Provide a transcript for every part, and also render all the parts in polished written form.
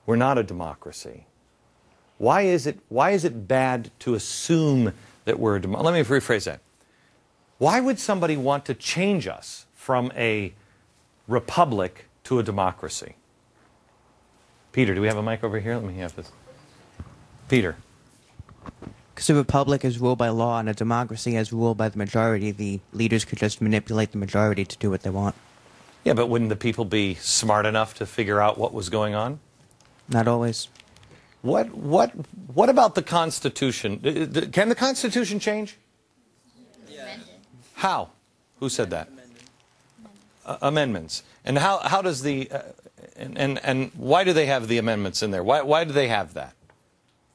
We're not a democracy. Why is it bad to assume that we're a democracy? Let me rephrase that. Why would somebody want to change us from a republic to a democracy? Peter, do we have a mic over here? Let me have this. Peter. Because a republic is ruled by law and a democracy is ruled by the majority. The leaders could just manipulate the majority to do what they want. Yeah, but wouldn't the people be smart enough to figure out what was going on? Not always. What about the Constitution? Can the Constitution change? Yeah. How? Who said that? Amendments. And how does the and why do they have the amendments in there? Why do they have that?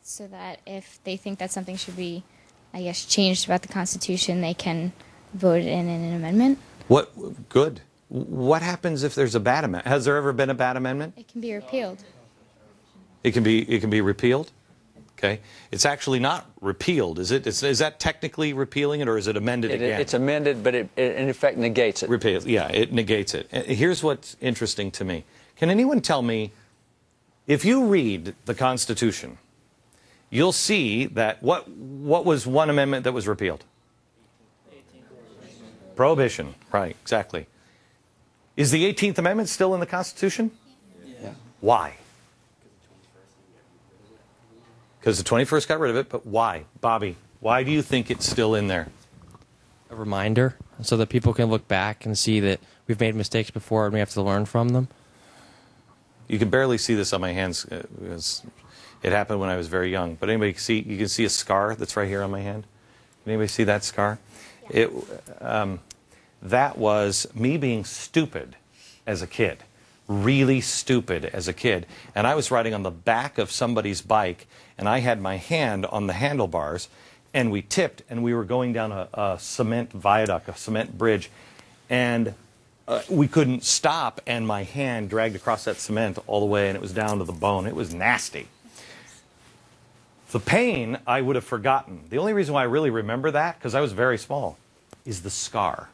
So that if they think that something should be, I guess, changed about the Constitution, they can vote it in an amendment. What? Good. What happens if there's a bad amendment? Has there ever been a bad amendment? It can be repealed. It can be repealed? Okay. It's actually not repealed, is it? Is that technically repealing it, or is it amended again? It's amended, but it in effect negates it. Repealed. Yeah, it negates it. Here's what's interesting to me. Can anyone tell me, if you read the Constitution, you'll see that what was one amendment that was repealed? Prohibition. Right, exactly. Is the 18th Amendment still in the Constitution? Yeah. Why? Because the 21st got rid of it, but why? Bobby, why do you think it's still in there? A reminder so that people can look back and see that we've made mistakes before and we have to learn from them. You can barely see this on my hands because it happened when I was very young. But anybody see? You can see a scar that's right here on my hand. Can anybody see that scar? Yeah. That was me being stupid as a kid, really stupid as a kid. And I was riding on the back of somebody's bike, and I had my hand on the handlebars, and we tipped, and we were going down a cement viaduct, a cement bridge, and we couldn't stop, and my hand dragged across that cement all the way, and it was down to the bone. It was nasty. The pain I would have forgotten. The only reason why I really remember that, because I was very small, is the scar.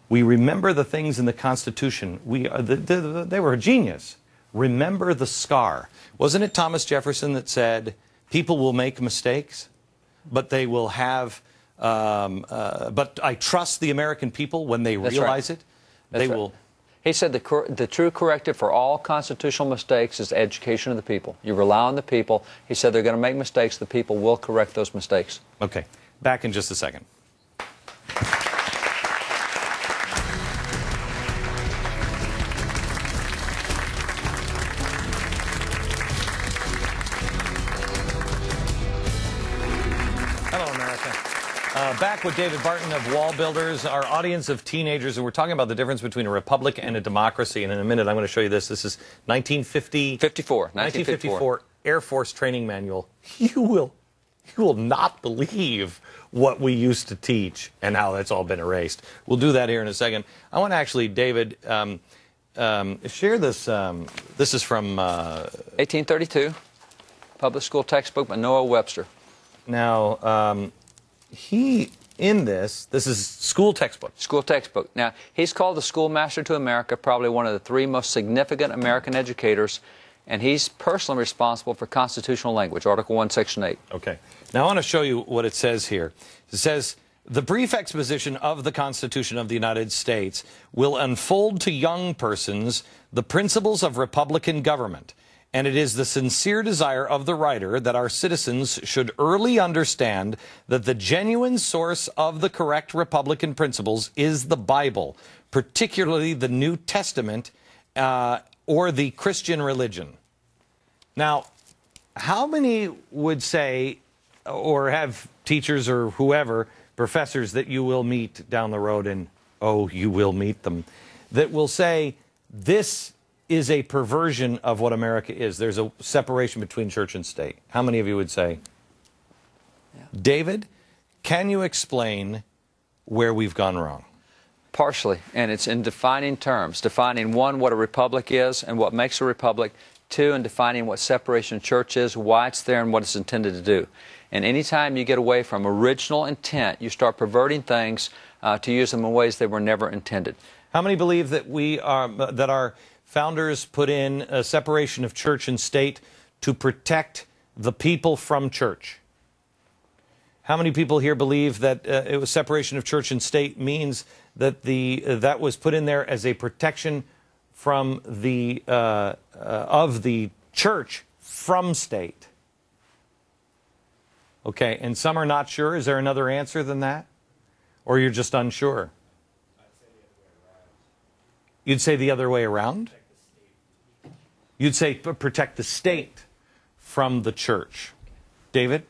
We remember the things in the Constitution. They were a genius. Remember the scar. Wasn't it Thomas Jefferson that said, people will make mistakes, but they will have, but I trust the American people when they realize it. They will. He said the true corrective for all constitutional mistakes is education of the people. You rely on the people. He said they're going to make mistakes. The people will correct those mistakes. Okay. Back in just a second. Back with David Barton of Wall Builders, our audience of teenagers, and we're talking about the difference between a republic and a democracy. And in a minute, I'm going to show you this. This is 1954 Air Force Training Manual. You will not believe what we used to teach and how that's all been erased. We'll do that here in a second. I want to actually, David, share this. This is from 1832, public school textbook by Noah Webster. Now, this is school textbook. School textbook. Now, he's called the schoolmaster to America, probably one of the three most significant American educators, and he's personally responsible for constitutional language, Article 1, Section 8. Okay. Now, I want to show you what it says here. It says, the brief exposition of the Constitution of the United States will unfold to young persons the principles of republican government. And it is the sincere desire of the writer that our citizens should early understand that the genuine source of the correct Republican principles is the Bible, particularly the New Testament or the Christian religion. Now, how many would say, or have teachers or whoever, professors that you will meet down the road, and oh, you will meet them, that will say, this is a perversion of what America is. There's a separation between church and state. How many of you would say? Yeah. David, can you explain where we've gone wrong? Partially, and it's in defining terms. Defining, one, what a republic is and what makes a republic. Two, in defining what separation of church is, why it's there, and what it's intended to do. And anytime you get away from original intent, you start perverting things to use them in ways they were never intended. How many believe that we are, that our founders put in a separation of church and state to protect the people from church? How many people here believe that it was separation of church and state means that that was put in there as a protection from of the church from state? Okay, and some are not sure. Is there another answer than that? Or you're just unsure? You'd say the other way around? You'd say protect the state from the church. David?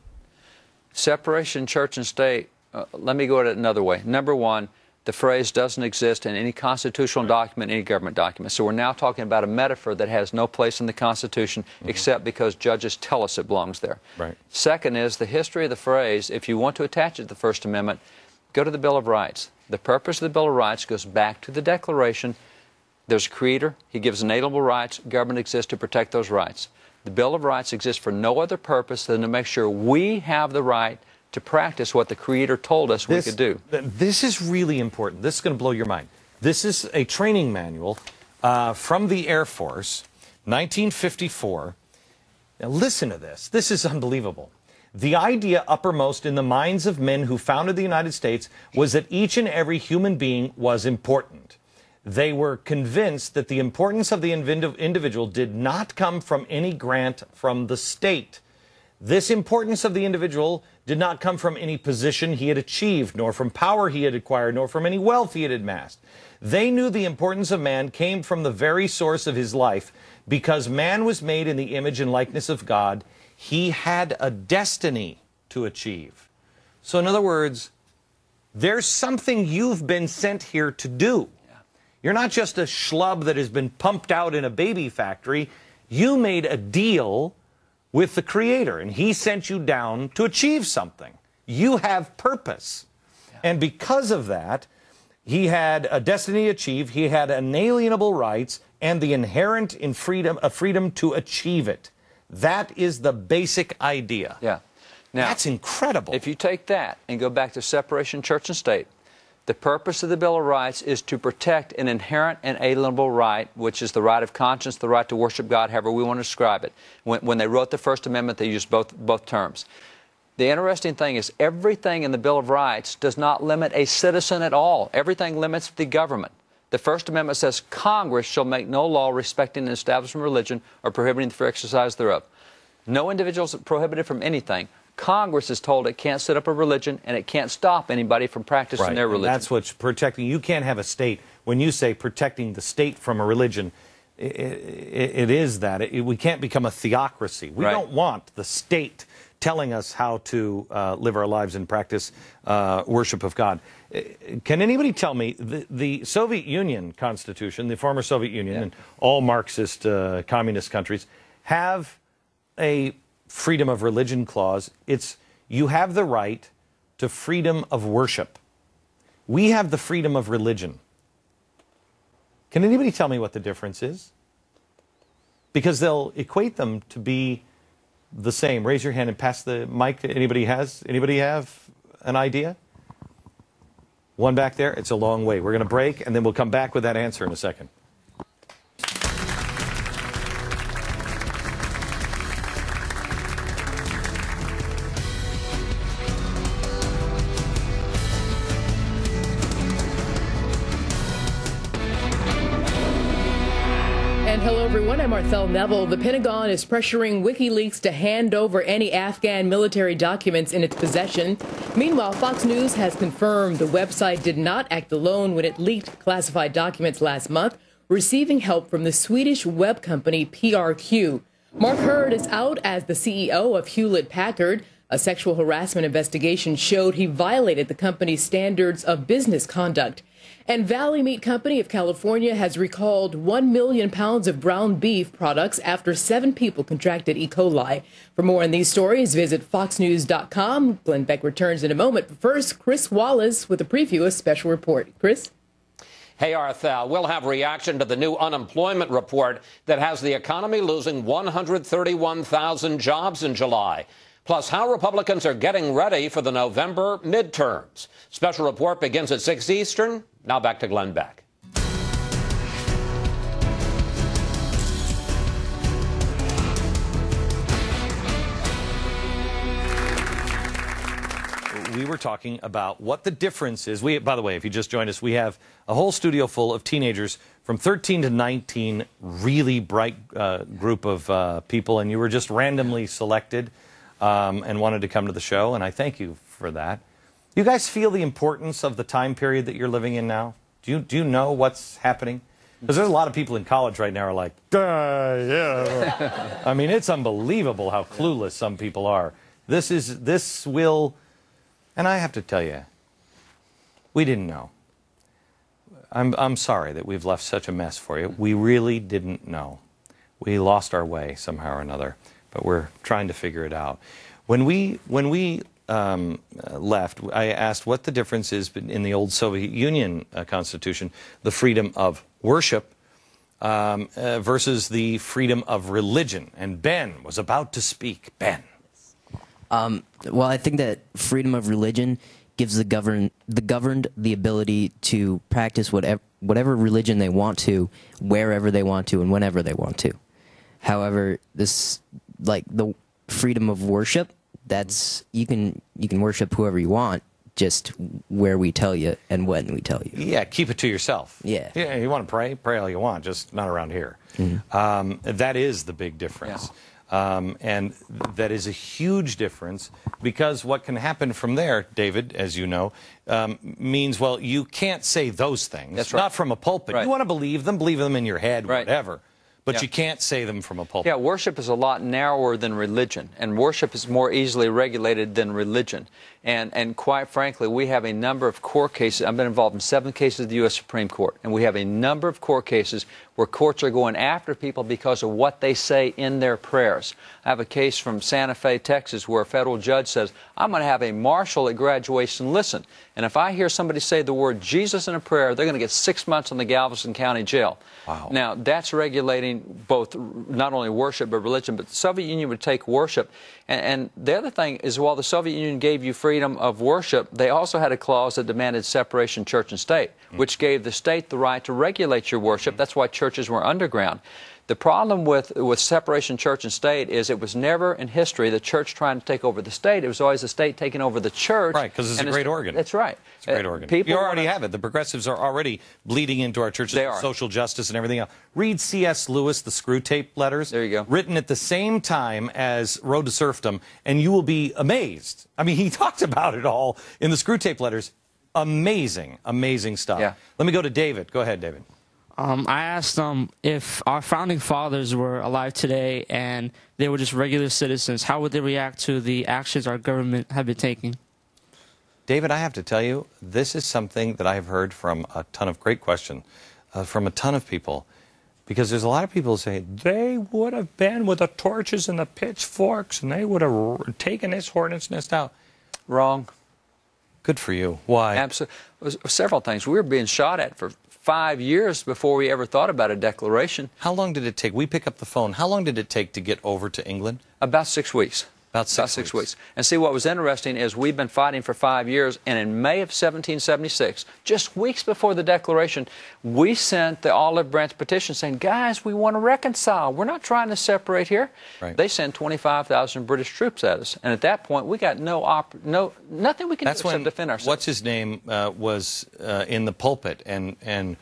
Separation church and state, let me go at it another way. Number one, the phrase doesn't exist in any constitutional document, any government document. So we're now talking about a metaphor that has no place in the Constitution except because judges tell us it belongs there. Right. Second is the history of the phrase, if you want to attach it to the First Amendment, go to the Bill of Rights. The purpose of the Bill of Rights goes back to the Declaration. There's a creator. He gives inalienable rights. Government exists to protect those rights. The Bill of Rights exists for no other purpose than to make sure we have the right to practice what the Creator told us we could do. This is really important. This is going to blow your mind. This is a training manual from the Air Force, 1954. Now listen to this. This is unbelievable. The idea uppermost in the minds of men who founded the United States was that each and every human being was important. They were convinced that the importance of the individual did not come from any grant from the state. This importance of the individual did not come from any position he had achieved, nor from power he had acquired, nor from any wealth he had amassed. They knew the importance of man came from the very source of his life. Because man was made in the image and likeness of God, he had a destiny to achieve. So in other words, there's something you've been sent here to do. You're not just a schlub that has been pumped out in a baby factory. You made a deal with the Creator, and He sent you down to achieve something. You have purpose. And because of that, He had a destiny to achieve, He had inalienable rights, and the inherent in freedom to achieve it. That is the basic idea. Yeah. Now, that's incredible. If you take that and go back to separation church and state, the purpose of the Bill of Rights is to protect an inherent and alienable right, which is the right of conscience, the right to worship God, however we want to describe it. When they wrote the First Amendment, they used both terms. The interesting thing is everything in the Bill of Rights does not limit a citizen at all. Everything limits the government. The First Amendment says Congress shall make no law respecting an establishment of religion or prohibiting the free exercise thereof. No individual is prohibited from anything. Congress is told it can't set up a religion and it can't stop anybody from practicing their religion. And that's what's protecting. You can't have a state. When you say protecting the state from a religion, it is that. We can't become a theocracy. We don't want the state telling us how to live our lives and practice worship of God. Can anybody tell me, the Soviet Union Constitution, the former Soviet Union, and all Marxist communist countries have a freedom of religion clause. It's you have the right to freedom of worship. We have the freedom of religion. Can anybody tell me what the difference is? Because they'll equate them to be the same. Raise your hand and pass the mic. Anybody have an idea? One back there. It's a long way. We're going to break, and then we'll come back with that answer in a second. Hello, everyone. I'm Marthel Neville. The Pentagon is pressuring WikiLeaks to hand over any Afghan military documents in its possession. Meanwhile, Fox News has confirmed the website did not act alone when it leaked classified documents last month, receiving help from the Swedish web company PRQ. Mark Hurd is out as the CEO of Hewlett-Packard. A sexual harassment investigation showed he violated the company's standards of business conduct. And Valley Meat Company of California has recalled 1 million pounds of ground beef products after 7 people contracted E. coli. For more on these stories, visit foxnews.com. Glenn Beck returns in a moment. But first, Chris Wallace with a preview of Special Report. Chris? Hey, Arthel, we'll have reaction to the new unemployment report that has the economy losing 131,000 jobs in July. Plus, how Republicans are getting ready for the November midterms. Special Report begins at 6 Eastern. Now back to Glenn Beck. we were talking about what the difference is. By the way, if you just joined us, we have a whole studio full of teenagers from 13 to 19, really bright group of people, and you were just randomly selected and wanted to come to the show, and I thank you for that. You guys feel the importance of the time period that you're living in now? Do you know what's happening? Because there's a lot of people in college right now who are like, yeah. I mean, it's unbelievable how clueless some people are. This will, and I have to tell you, we didn't know. I'm sorry that we've left such a mess for you. We really didn't know. We lost our way somehow or another, but we're trying to figure it out. When we left, I asked what the difference is in the old Soviet Union Constitution, the freedom of worship versus the freedom of religion. And Ben was about to speak. Ben. Well, I think that freedom of religion gives the governed the ability to practice whatever religion they want to, wherever they want to, and whenever they want to. However, this, like the freedom of worship, that's you can worship whoever you want, just where we tell you and when we tell you. Yeah, keep it to yourself. Yeah. Yeah, you want to pray all you want, just not around here. Mm-hmm. That is the big difference. Yeah. And that is a huge difference, because what can happen from there, David, as you know, means, well, you can't say those things. That's right. Not from a pulpit. Right. You want to believe them in your head, right. whatever. But Yeah. you can't say them from a pulpit. Yeah, worship is a lot narrower than religion, and worship is more easily regulated than religion. And quite frankly, we have a number of court cases. I've been involved in 7 cases of the U.S. Supreme Court, and we have a number of court cases where courts are going after people because of what they say in their prayers. I have a case from Santa Fe, Texas, where a federal judge says, I'm going to have a marshal at graduation listen, and if I hear somebody say the word Jesus in a prayer, they're going to get 6 months in the Galveston County Jail. Wow. Now, that's regulating both not only worship but religion, but the Soviet Union would take worship. And the other thing is, while the Soviet Union gave you freedom of worship, they also had a clause that demanded separation of church and state, which gave the state the right to regulate your worship. That's why churches were underground. The problem with separation of church and state is it was never in history the church trying to take over the state. It was always the state taking over the church. Right, because it's a great organ. That's right. It's a great organ. You already have it. The progressives are already bleeding into our churches. They are. Social justice and everything else. Read C.S. Lewis, the Screw Tape Letters. There you go. Written at the same time as Road to Serfdom, and you will be amazed. I mean, he talked about it all in the Screw Tape Letters. Amazing, amazing stuff. Yeah. Let me go to David. Go ahead, David. I asked them if our founding fathers were alive today and they were just regular citizens, how would they react to the actions our government have been taking? David, I have to tell you, this is something that I have heard from a ton of great questions from a ton of people, because there's a lot of people who say they would have been with the torches and the pitchforks and they would have taken this hornet's nest out. Wrong. Good for you. Why? Absolutely. Several things. We were being shot at for 5 years before we ever thought about a declaration. How long did it take? We pick up the phone. How long did it take to get over to England? About 6 weeks. About six weeks. And see, what was interesting is we've been fighting for 5 years, and in May of 1776, just weeks before the Declaration, we sent the olive branch petition saying, guys, we want to reconcile. We're not trying to separate here. Right. They sent 25,000 British troops at us, and at that point, we got nothing we can do except defend ourselves. What's his name was in the pulpit and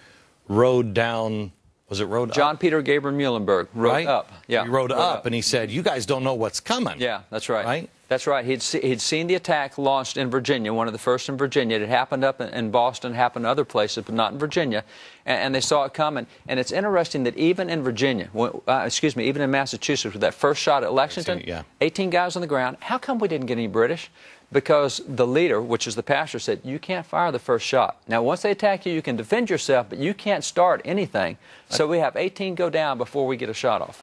rode down. Was it rode up? John Peter Gabriel Muhlenberg rode up. Yeah, he rode up, and he said, you guys don't know what's coming. Yeah, that's right. Right? That's right. He'd seen the attack launched in Virginia, one of the first in Virginia. It had happened up in Boston, happened other places, but not in Virginia. And they saw it coming. And it's interesting that even in Virginia, even in Massachusetts, with that first shot at Lexington, 18 guys on the ground, how come we didn't get any British? Because the leader, which is the pastor, said, you can't fire the first shot. Now, once they attack you, you can defend yourself, but you can't start anything. So we have 18 go down before we get a shot off.